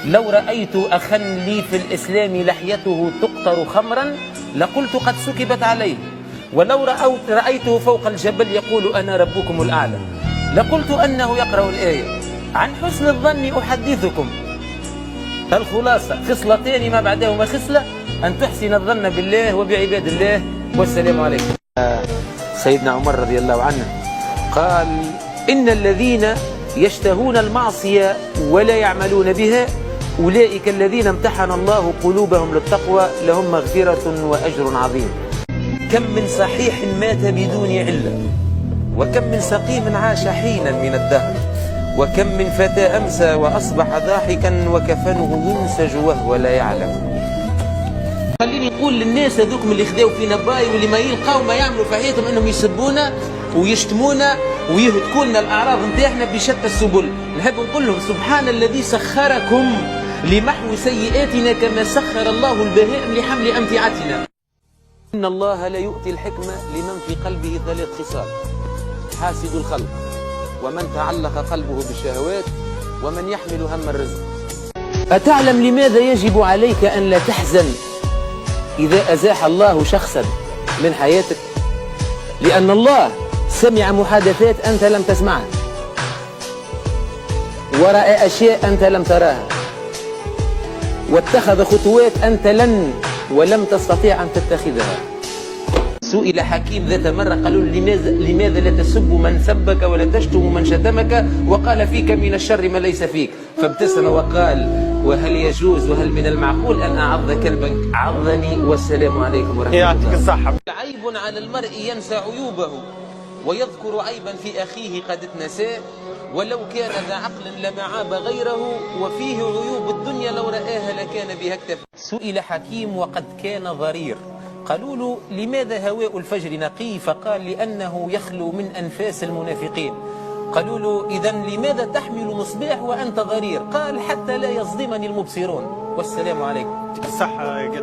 لو رأيت أخا لي في الإسلام لحيته تقطر خمرا لقلت قد سكبت عليه، ولو رأيته فوق الجبل يقول أنا ربكم الأعلى لقلت أنه يقرأ الآية. عن حسن الظن أحدثكم، الخلاصة خصلتين ما بعدهما خصلة، أن تحسن الظن بالله وبعباد الله. والسلام عليكم. سيدنا عمر رضي الله عنه قال إن الذين يشتهون المعصية ولا يعملون بها أولئك الذين امتحن الله قلوبهم للتقوى لهم مغفرة وأجر عظيم. كم من صحيح مات بدون علة، وكم من سقيم عاش حينا من الدهر، وكم من فتى أمسى وأصبح ضاحكا وكفنه ينسج وهو لا يعلم. خليني نقول للناس هذوك اللي خذاو فينا باي واللي ما يلقاو ما يعملوا في حياتهم انهم يسبونا ويشتمونا ويهتكوا لنا الاعراض نتاعنا بشتى السبل، نحب نقول لهم سبحان الذي سخركم لمحو سيئاتنا كما سخر الله البهائم لحمل امتعتنا. ان الله لا يؤتي الحكمه لمن في قلبه 3 خصال: حاسد الخلق، ومن تعلق قلبه بالشهوات، ومن يحمل هم الرزق. أتعلم لماذا يجب عليك أن لا تحزن إذا أزاح الله شخصا من حياتك؟ لأن الله سمع محادثات أنت لم تسمعها، ورأى أشياء أنت لم تراها، واتخذ خطوات أنت ولم تستطيع أن تتخذها. سئل حكيم ذات مرة قالوا لماذا لا تسب من سبك ولا تشتم من شتمك وقال فيك من الشر ما ليس فيك؟ فابتسم وقال وهل يجوز وهل من المعقول أن أعض كلبا عضني؟ والسلام عليكم ورحمة الله. يعطيك الصحة. عيب على المرء ينسى عيوبه ويذكر عيبا في أخيه قد اتنساه، ولو كان ذا عقل لما عاب غيره، وفيه عيوب الدنيا لو رآها لكان بها اكتفى. سئل حكيم وقد كان ضرير قالوا له لماذا هواء الفجر نقي؟ فقال لأنه يخلو من أنفاس المنافقين. قالوا له إذن لماذا تحمل مصباح وأنت ضرير؟ قال حتى لا يصدمني المبصرون. والسلام عليكم. الصحة.